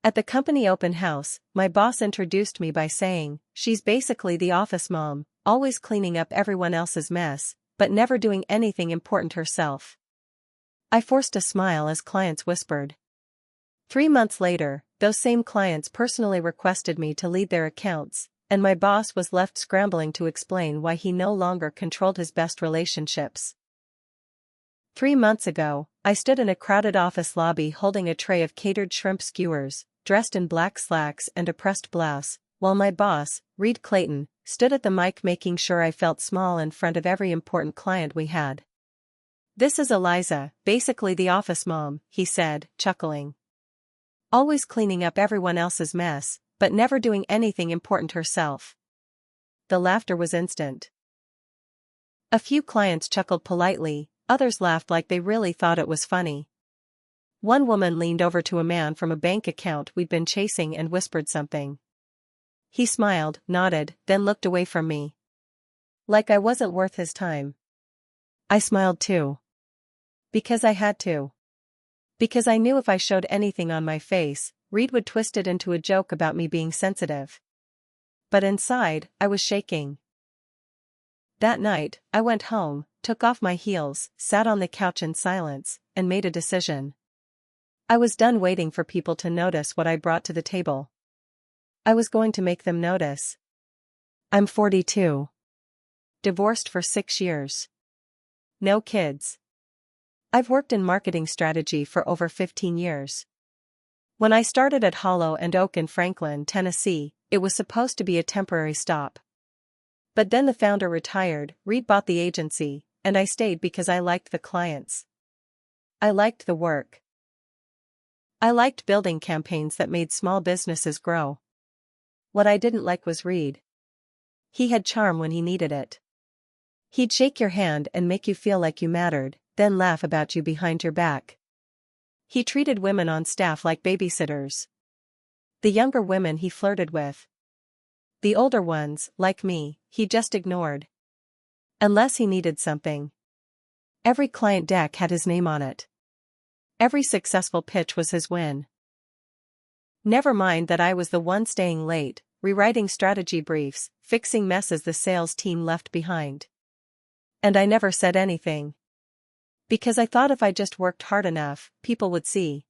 At the company open house, my boss introduced me by saying, "She's basically the office mom, always cleaning up everyone else's mess, but never doing anything important herself." I forced a smile as clients whispered. 3 months later, those same clients personally requested me to lead their accounts, and my boss was left scrambling to explain why he no longer controlled his best relationships. 3 months ago, I stood in a crowded office lobby holding a tray of catered shrimp skewers, dressed in black slacks and a pressed blouse, while my boss, Reed Clayton, stood at the mic making sure I felt small in front of every important client we had. "This is Eliza, basically the office mom," he said, chuckling. "Always cleaning up everyone else's mess, but never doing anything important herself." The laughter was instant. A few clients chuckled politely, others laughed like they really thought it was funny. One woman leaned over to a man from a bank account we'd been chasing and whispered something. He smiled, nodded, then looked away from me. Like I wasn't worth his time. I smiled too. Because I had to. Because I knew if I showed anything on my face, Reed would twist it into a joke about me being sensitive. But inside, I was shaking. That night, I went home, took off my heels, sat on the couch in silence, and made a decision. I was done waiting for people to notice what I brought to the table. I was going to make them notice. I'm 42. Divorced for 6 years. No kids. I've worked in marketing strategy for over 15 years. When I started at Hollow & Oak in Franklin, Tennessee, it was supposed to be a temporary stop. But then the founder retired, Reed bought the agency, and I stayed because I liked the clients. I liked the work. I liked building campaigns that made small businesses grow. What I didn't like was Reed. He had charm when he needed it. He'd shake your hand and make you feel like you mattered, then laugh about you behind your back. He treated women on staff like babysitters. The younger women he flirted with. The older ones, like me, he just ignored. Unless he needed something. Every client deck had his name on it. Every successful pitch was his win. Never mind that I was the one staying late, rewriting strategy briefs, fixing messes the sales team left behind. And I never said anything. Because I thought if I just worked hard enough, people would see.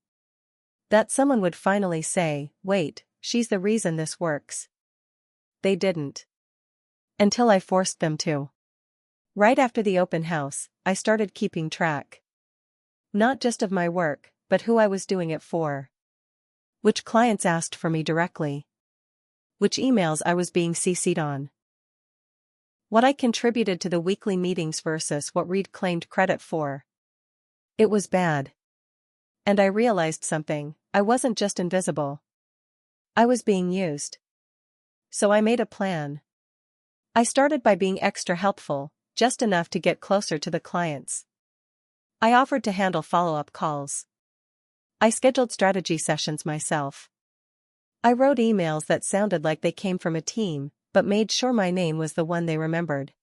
That someone would finally say, "Wait, she's the reason this works." They didn't. Until I forced them to. Right after the open house, I started keeping track. Not just of my work, but who I was doing it for. Which clients asked for me directly. Which emails I was being CC'd on. What I contributed to the weekly meetings versus what Reed claimed credit for. It was bad. And I realized something, I wasn't just invisible. I was being used. So I made a plan. I started by being extra helpful, just enough to get closer to the clients. I offered to handle follow-up calls. I scheduled strategy sessions myself. I wrote emails that sounded like they came from a team, but made sure my name was the one they remembered.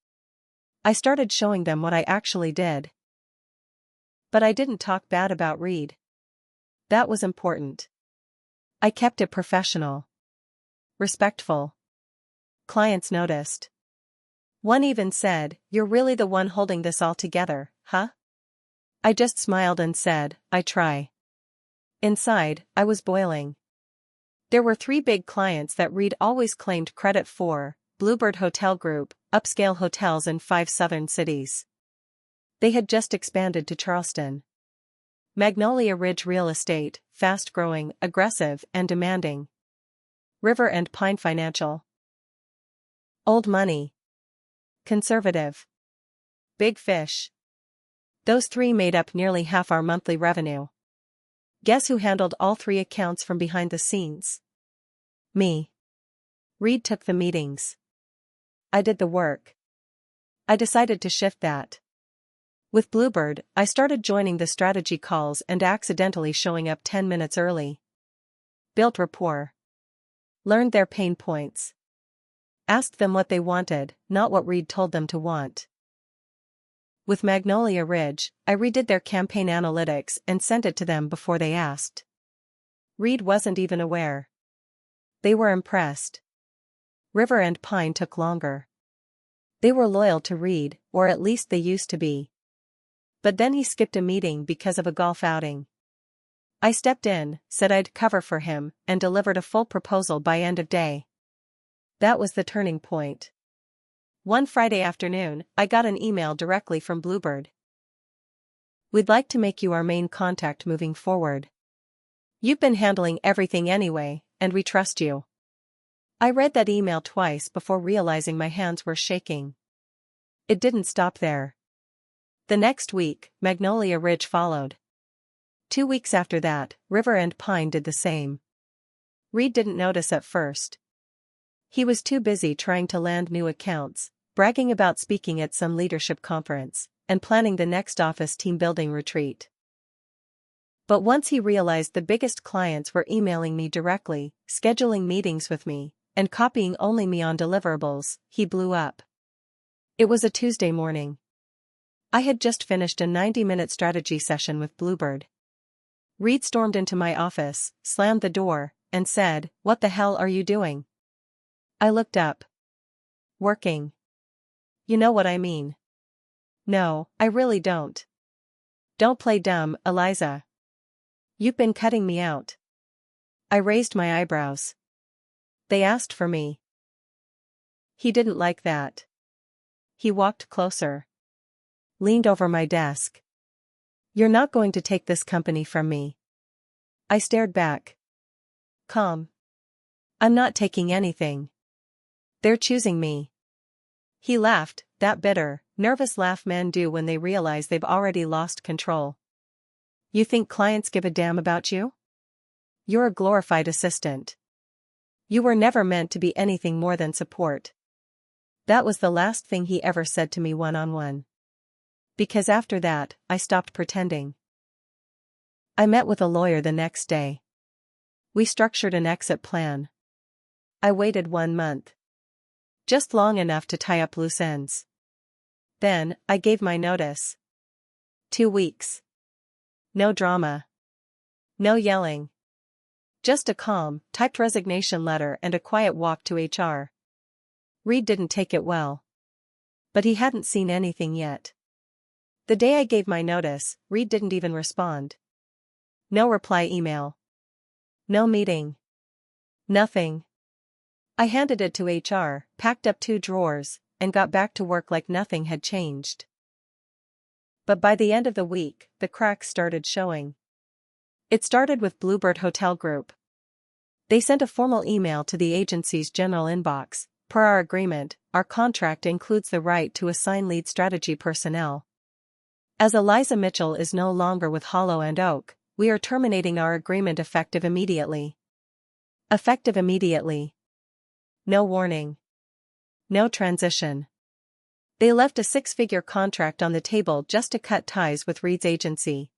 I started showing them what I actually did. But I didn't talk bad about Reed. That was important. I kept it professional. Respectful. Clients noticed. One even said, "You're really the one holding this all together, huh?" I just smiled and said, "I try." Inside, I was boiling. There were 3 big clients that Reed always claimed credit for: Bluebird Hotel Group, upscale hotels in 5 southern cities. They had just expanded to Charleston. Magnolia Ridge Real Estate, fast-growing, aggressive, and demanding. River and Pine Financial. Old Money. Conservative. Big Fish. Those 3 made up nearly half our monthly revenue. Guess who handled all 3 accounts from behind the scenes? Me. Reed took the meetings. I did the work. I decided to shift that. With Bluebird, I started joining the strategy calls and accidentally showing up 10 minutes early. Built rapport. Learned their pain points. Asked them what they wanted, not what Reed told them to want. With Magnolia Ridge, I redid their campaign analytics and sent it to them before they asked. Reed wasn't even aware. They were impressed. River and Pine took longer. They were loyal to Reed, or at least they used to be. But then he skipped a meeting because of a golf outing. I stepped in, said I'd cover for him, and delivered a full proposal by end of day. That was the turning point. One Friday afternoon, I got an email directly from Bluebird. "We'd like to make you our main contact moving forward. You've been handling everything anyway, and we trust you." I read that email twice before realizing my hands were shaking. It didn't stop there. The next week, Magnolia Ridge followed. 2 weeks after that, River and Pine did the same. Reed didn't notice at first. He was too busy trying to land new accounts, bragging about speaking at some leadership conference, and planning the next office team-building retreat. But once he realized the biggest clients were emailing me directly, scheduling meetings with me, and copying only me on deliverables, he blew up. It was a Tuesday morning. I had just finished a 90-minute strategy session with Bluebird. Reed stormed into my office, slammed the door, and said, "What the hell are you doing?" I looked up. "Working. You know what I mean." "No, I really don't." "Don't play dumb, Eliza. You've been cutting me out." I raised my eyebrows. "They asked for me." He didn't like that. He walked closer. Leaned over my desk. "You're not going to take this company from me." I stared back. Calm. "I'm not taking anything. They're choosing me." He laughed, that bitter, nervous laugh men do when they realize they've already lost control. "You think clients give a damn about you? You're a glorified assistant. You were never meant to be anything more than support." That was the last thing he ever said to me one-on-one. Because after that, I stopped pretending. I met with a lawyer the next day. We structured an exit plan. I waited 1 month. Just long enough to tie up loose ends. Then, I gave my notice. 2 weeks. No drama. No yelling. Just a calm, typed resignation letter and a quiet walk to HR. Reed didn't take it well. But he hadn't seen anything yet. The day I gave my notice, Reed didn't even respond. No reply email. No meeting. Nothing. I handed it to HR, packed up 2 drawers, and got back to work like nothing had changed. But by the end of the week, the cracks started showing. It started with Bluebird Hotel Group. They sent a formal email to the agency's general inbox. "Per our agreement, our contract includes the right to assign lead strategy personnel. As Eliza Mitchell is no longer with Hollow and Oak, we are terminating our agreement effective immediately." Effective immediately. No warning. No transition. They left a 6-figure contract on the table just to cut ties with Reed's agency.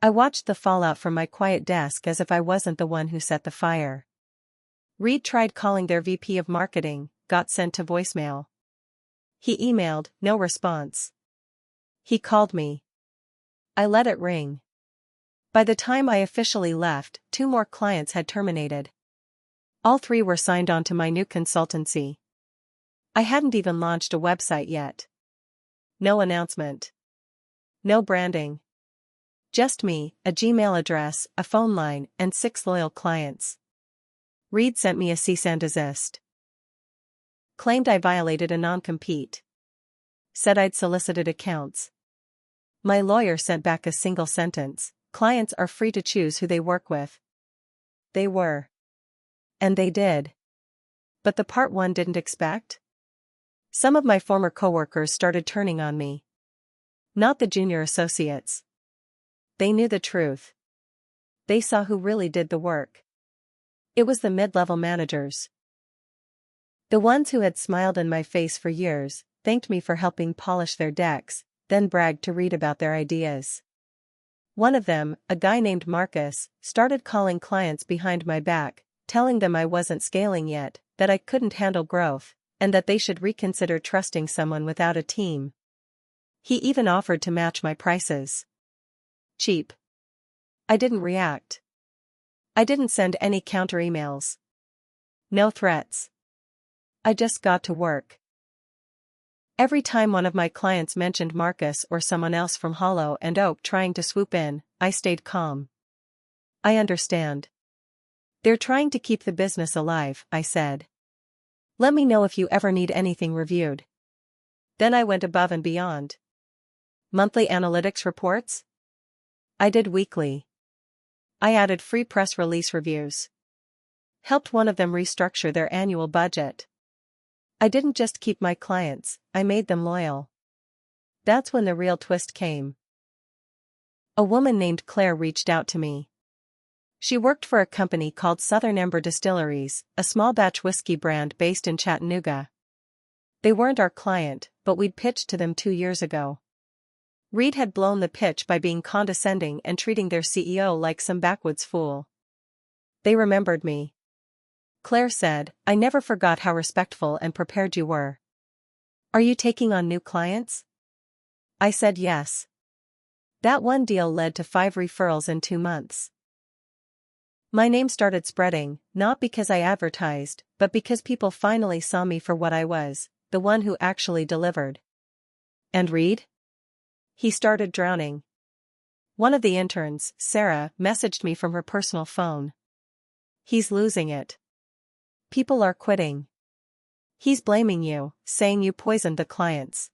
I watched the fallout from my quiet desk as if I wasn't the one who set the fire. Reed tried calling their VP of marketing, got sent to voicemail. He emailed, no response. He called me. I let it ring. By the time I officially left, 2 more clients had terminated. All 3 were signed on to my new consultancy. I hadn't even launched a website yet. No announcement. No branding. Just me, a Gmail address, a phone line, and 6 loyal clients. Reed sent me a cease and desist. Claimed I violated a non-compete. Said I'd solicited accounts. My lawyer sent back a single sentence: "Clients are free to choose who they work with." They were. And they did. But the part one didn't expect? Some of my former coworkers started turning on me. Not the junior associates. They knew the truth. They saw who really did the work. It was the mid-level managers. The ones who had smiled in my face for years, thanked me for helping polish their decks, then bragged to Reed about their ideas. One of them, a guy named Marcus, started calling clients behind my back, telling them I wasn't scaling yet, that I couldn't handle growth, and that they should reconsider trusting someone without a team. He even offered to match my prices. Cheap. I didn't react. I didn't send any counter emails. No threats. I just got to work. Every time one of my clients mentioned Marcus or someone else from Hollow and Oak trying to swoop in, I stayed calm. I understand. They're trying to keep the business alive, I said. Let me know if you ever need anything reviewed. Then I went above and beyond. Monthly analytics reports? I did weekly. I added free press release reviews. Helped one of them restructure their annual budget. I didn't just keep my clients, I made them loyal. That's when the real twist came. A woman named Claire reached out to me. She worked for a company called Southern Ember Distilleries, a small batch whiskey brand based in Chattanooga. They weren't our client, but we'd pitched to them 2 years ago. Reed had blown the pitch by being condescending and treating their CEO like some backwoods fool. They remembered me. Claire said, I never forgot how respectful and prepared you were. Are you taking on new clients? I said yes. That one deal led to 5 referrals in 2 months. My name started spreading, not because I advertised, but because people finally saw me for what I was, the one who actually delivered. And Reed? He started drowning. One of the interns, Sarah, messaged me from her personal phone. He's losing it. People are quitting. He's blaming you, saying you poisoned the clients.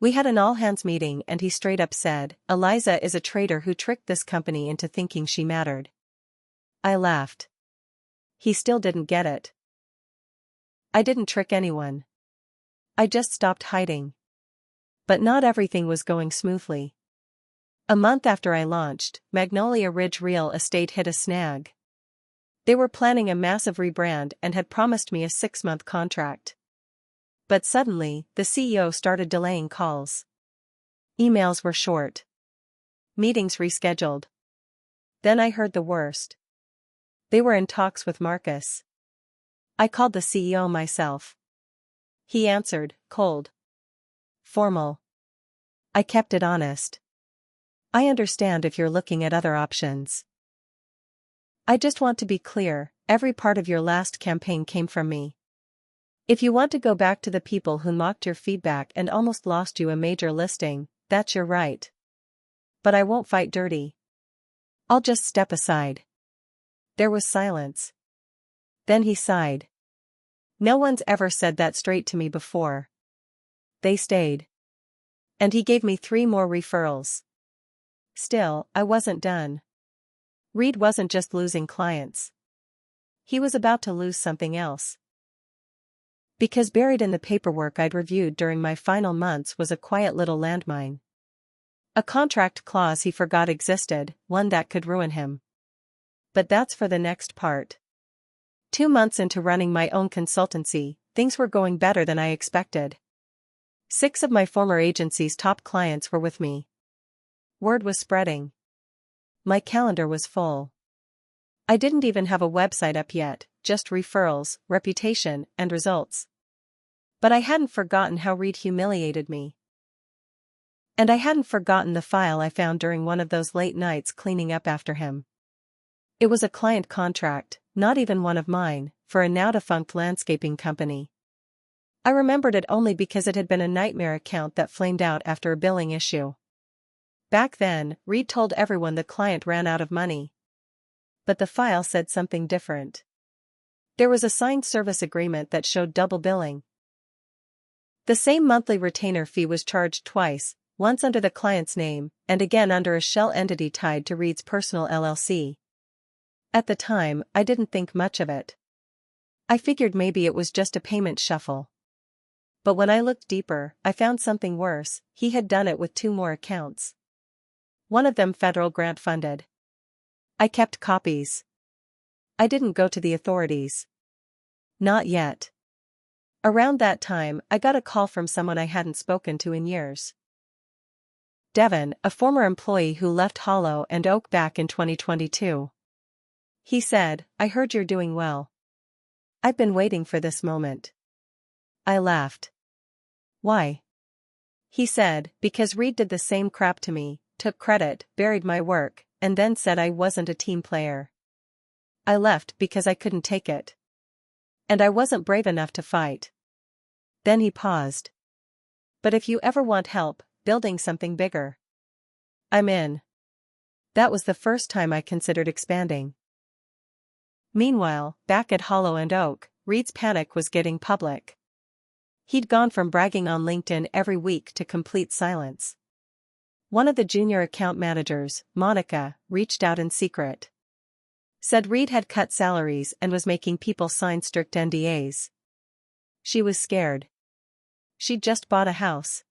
We had an all-hands meeting and he straight up said, Eliza is a traitor who tricked this company into thinking she mattered. I laughed. He still didn't get it. I didn't trick anyone. I just stopped hiding. But not everything was going smoothly. A month after I launched, Magnolia Ridge Real Estate hit a snag. They were planning a massive rebrand and had promised me a 6-month contract. But suddenly, the CEO started delaying calls. Emails were short. Meetings rescheduled. Then I heard the worst. They were in talks with Marcus. I called the CEO myself. He answered, cold. Formal. I kept it honest. I understand if you're looking at other options. I just want to be clear, every part of your last campaign came from me. If you want to go back to the people who mocked your feedback and almost lost you a major listing, that's your right. But I won't fight dirty. I'll just step aside. There was silence. Then he sighed. No one's ever said that straight to me before. They stayed. And he gave me 3 more referrals. Still, I wasn't done. Reed wasn't just losing clients. He was about to lose something else. Because buried in the paperwork I'd reviewed during my final months was a quiet little landmine. A contract clause he forgot existed, one that could ruin him. But that's for the next part. 2 months into running my own consultancy, things were going better than I expected. 6 of my former agency's top clients were with me. Word was spreading. My calendar was full. I didn't even have a website up yet, just referrals, reputation, and results. But I hadn't forgotten how Reed humiliated me. And I hadn't forgotten the file I found during one of those late nights cleaning up after him. It was a client contract, not even one of mine, for a now-defunct landscaping company. I remembered it only because it had been a nightmare account that flamed out after a billing issue. Back then, Reed told everyone the client ran out of money. But the file said something different. There was a signed service agreement that showed double billing. The same monthly retainer fee was charged twice, once under the client's name, and again under a shell entity tied to Reed's personal LLC. At the time, I didn't think much of it. I figured maybe it was just a payment shuffle. But when I looked deeper, I found something worse. He had done it with 2 more accounts. One of them federal grant funded. I kept copies. I didn't go to the authorities. Not yet. Around that time, I got a call from someone I hadn't spoken to in years. Devin, a former employee who left Hollow and Oak back in 2022. He said, I heard you're doing well. I've been waiting for this moment. I laughed. Why? He said, because Reed did the same crap to me, took credit, buried my work, and then said I wasn't a team player. I left because I couldn't take it. And I wasn't brave enough to fight. Then he paused. But if you ever want help building something bigger, I'm in. That was the first time I considered expanding. Meanwhile, back at Hollow and Oak, Reed's panic was getting public. He'd gone from bragging on LinkedIn every week to complete silence. One of the junior account managers, Monica, reached out in secret. Said Reed had cut salaries and was making people sign strict NDAs. She was scared. She'd just bought a house.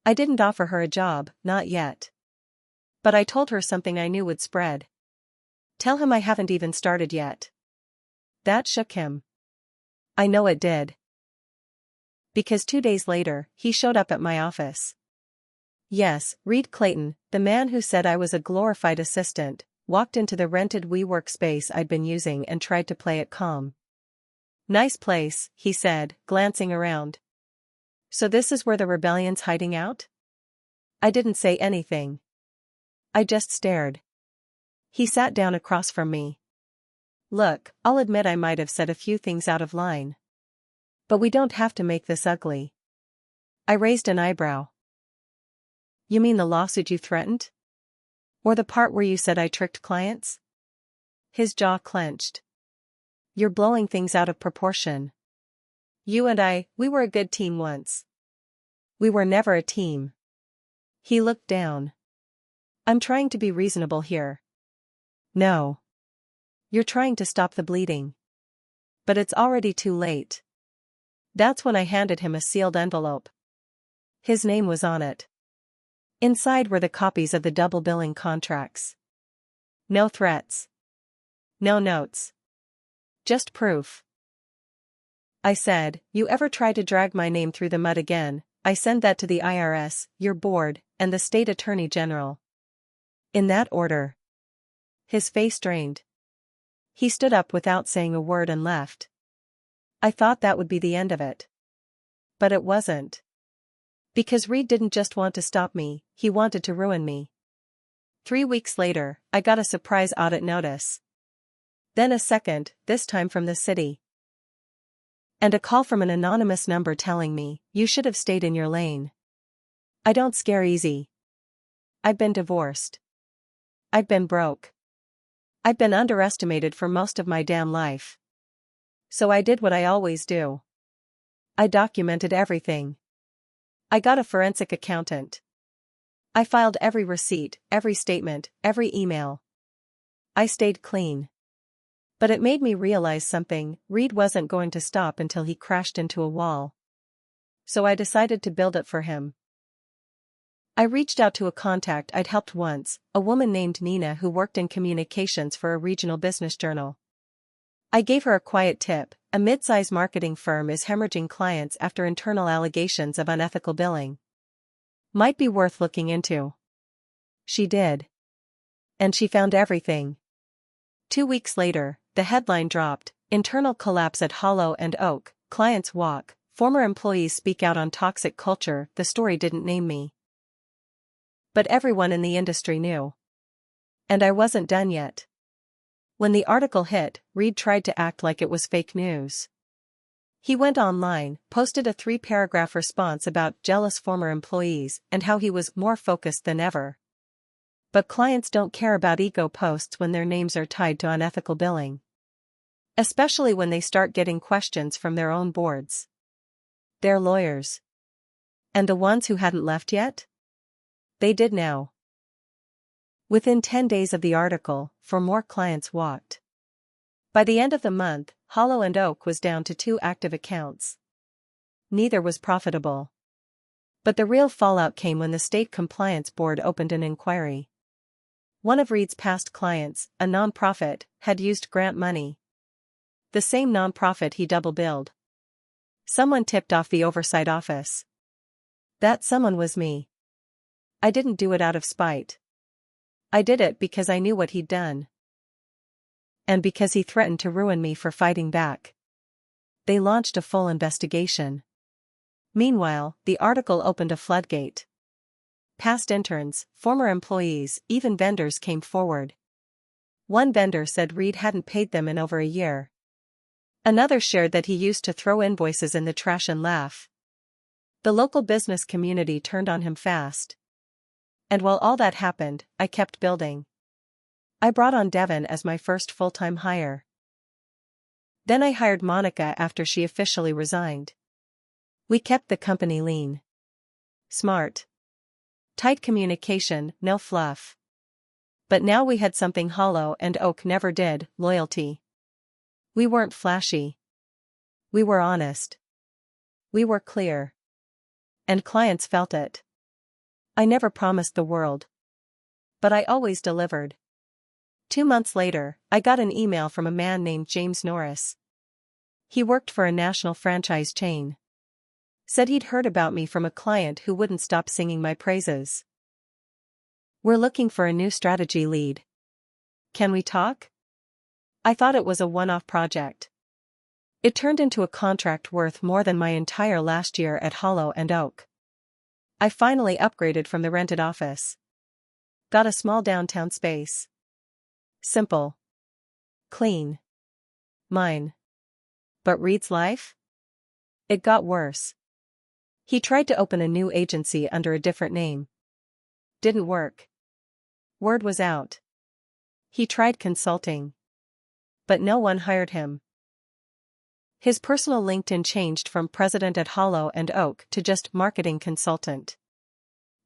I didn't offer her a job, not yet. But I told her something I knew would spread. Tell him I haven't even started yet. That shook him. I know it did. Because 2 days later, he showed up at my office. Yes, Reed Clayton, the man who said I was a glorified assistant, walked into the rented WeWork space I'd been using and tried to play it calm. Nice place, he said, glancing around. So this is where the rebellion's hiding out? I didn't say anything. I just stared. He sat down across from me. Look, I'll admit I might have said a few things out of line. But we don't have to make this ugly. I raised an eyebrow. You mean the lawsuit you threatened? Or the part where you said I tricked clients? His jaw clenched. You're blowing things out of proportion. You and I, we were a good team once. We were never a team. He looked down. I'm trying to be reasonable here. No. You're trying to stop the bleeding. But it's already too late. That's when I handed him a sealed envelope. His name was on it. Inside were the copies of the double billing contracts. No threats. No notes. Just proof. I said, you ever try to drag my name through the mud again, I send that to the IRS, your board, and the state attorney general. In that order. His face strained. He stood up without saying a word and left. I thought that would be the end of it. But it wasn't. Because Reed didn't just want to stop me, he wanted to ruin me. 3 weeks later, I got a surprise audit notice. Then a second, this time from the city. And a call from an anonymous number telling me, you should have stayed in your lane. I don't scare easy. I've been divorced. I've been broke. I've been underestimated for most of my damn life. So I did what I always do. I documented everything. I got a forensic accountant. I filed every receipt, every statement, every email. I stayed clean. But it made me realize something, Reed wasn't going to stop until he crashed into a wall. So I decided to build it for him. I reached out to a contact I'd helped once, a woman named Nina who worked in communications for a regional business journal. I gave her a quiet tip, a mid-size marketing firm is hemorrhaging clients after internal allegations of unethical billing. Might be worth looking into. She did. And she found everything. 2 weeks later, the headline dropped, internal collapse at Hollow and Oak, clients walk, former employees speak out on toxic culture, the story didn't name me. But everyone in the industry knew. And I wasn't done yet. When the article hit, Reed tried to act like it was fake news. He went online, posted a 3-paragraph response about jealous former employees and how he was more focused than ever. But clients don't care about ego posts when their names are tied to unethical billing. Especially when they start getting questions from their own boards. Their lawyers. And the ones who hadn't left yet? They did now. Within 10 days of the article, 4 more clients walked. By the end of the month, Hollow and Oak was down to 2 active accounts. Neither was profitable. But the real fallout came when the state compliance board opened an inquiry. One of Reed's past clients, a nonprofit, had used grant money. The same nonprofit he double-billed. Someone tipped off the oversight office. That someone was me. I didn't do it out of spite. I did it because I knew what he'd done. And because he threatened to ruin me for fighting back. They launched a full investigation. Meanwhile, the article opened a floodgate. Past interns, former employees, even vendors came forward. One vendor said Reed hadn't paid them in over a year. Another shared that he used to throw invoices in the trash and laugh. The local business community turned on him fast. And while all that happened, I kept building. I brought on Devin as my first full-time hire. Then I hired Monica after she officially resigned. We kept the company lean. Smart. Tight communication, no fluff. But now we had something Hollow and Oak never did: loyalty. We weren't flashy. We were honest. We were clear. And clients felt it. I never promised the world. But I always delivered. 2 months later, I got an email from a man named James Norris. He worked for a national franchise chain. Said he'd heard about me from a client who wouldn't stop singing my praises. "We're looking for a new strategy lead. Can we talk?" I thought it was a one-off project. It turned into a contract worth more than my entire last year at Hollow and Oak. I finally upgraded from the rented office. Got a small downtown space. Simple. Clean. Mine. But Reed's life? It got worse. He tried to open a new agency under a different name. Didn't work. Word was out. He tried consulting. But no one hired him. His personal LinkedIn changed from president at Hollow and Oak to just marketing consultant.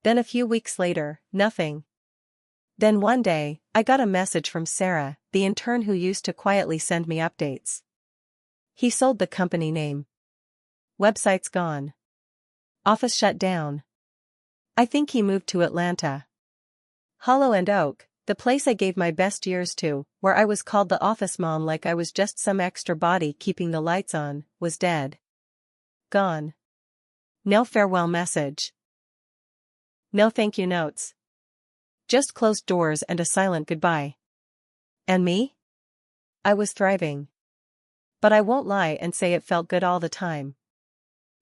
Then a few weeks later, nothing. Then one day, I got a message from Sarah, the intern who used to quietly send me updates. He sold the company name. Website's gone. Office shut down. I think he moved to Atlanta. Hollow and Oak, the place I gave my best years to, where I was called the office mom like I was just some extra body keeping the lights on, was dead. Gone. No farewell message. No thank you notes. Just closed doors and a silent goodbye. And me? I was thriving. But I won't lie and say it felt good all the time.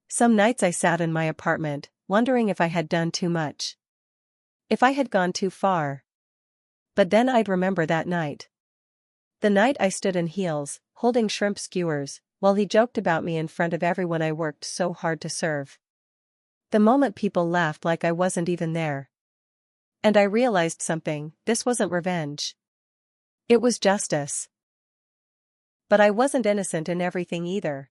Some nights I sat in my apartment, wondering if I had done too much. If I had gone too far. But then I'd remember that night. The night I stood in heels, holding shrimp skewers, while he joked about me in front of everyone I worked so hard to serve. The moment people laughed like I wasn't even there. And I realized something: this wasn't revenge. It was justice. But I wasn't innocent in everything either.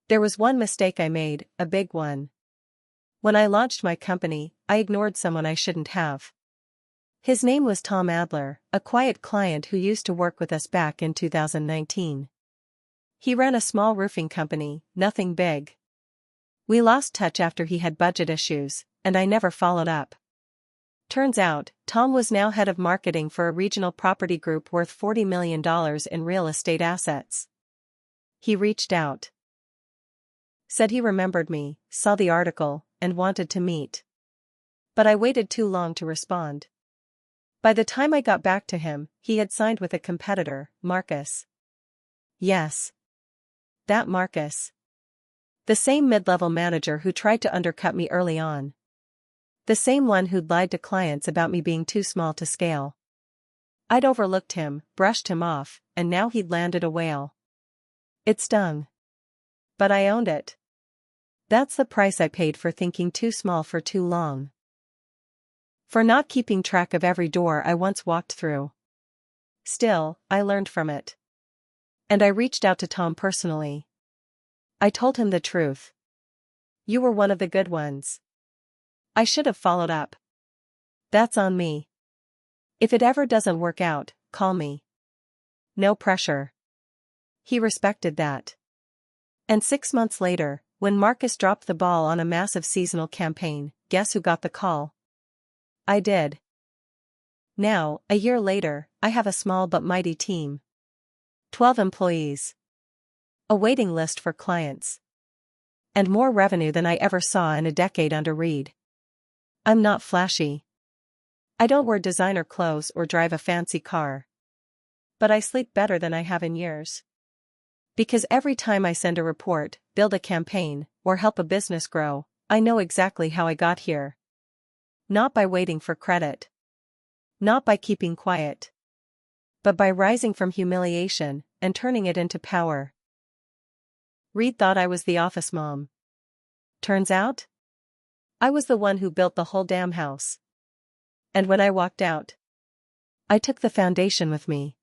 There was one mistake I made, a big one. When I launched my company, I ignored someone I shouldn't have. His name was Tom Adler, a quiet client who used to work with us back in 2019. He ran a small roofing company, nothing big. We lost touch after he had budget issues, and I never followed up. Turns out, Tom was now head of marketing for a regional property group worth $40 million in real estate assets. He reached out. Said he remembered me, saw the article, and wanted to meet. But I waited too long to respond. By the time I got back to him, he had signed with a competitor, Marcus. Yes. That Marcus. The same mid-level manager who tried to undercut me early on. The same one who'd lied to clients about me being too small to scale. I'd overlooked him, brushed him off, and now he'd landed a whale. It stung. But I owned it. That's the price I paid for thinking too small for too long. For not keeping track of every door I once walked through. Still, I learned from it. And I reached out to Tom personally. I told him the truth. You were one of the good ones. I should have followed up. That's on me. If it ever doesn't work out, call me. No pressure. He respected that. And 6 months later, when Marcus dropped the ball on a massive seasonal campaign, guess who got the call? I did. Now, a year later, I have a small but mighty team. 12 employees. A waiting list for clients. And more revenue than I ever saw in a decade under Reed. I'm not flashy. I don't wear designer clothes or drive a fancy car. But I sleep better than I have in years. Because every time I send a report, build a campaign, or help a business grow, I know exactly how I got here. Not by waiting for credit. Not by keeping quiet. but by rising from humiliation and turning it into power. Reed thought I was the office mom. Turns out, I was the one who built the whole damn house. And when I walked out, I took the foundation with me.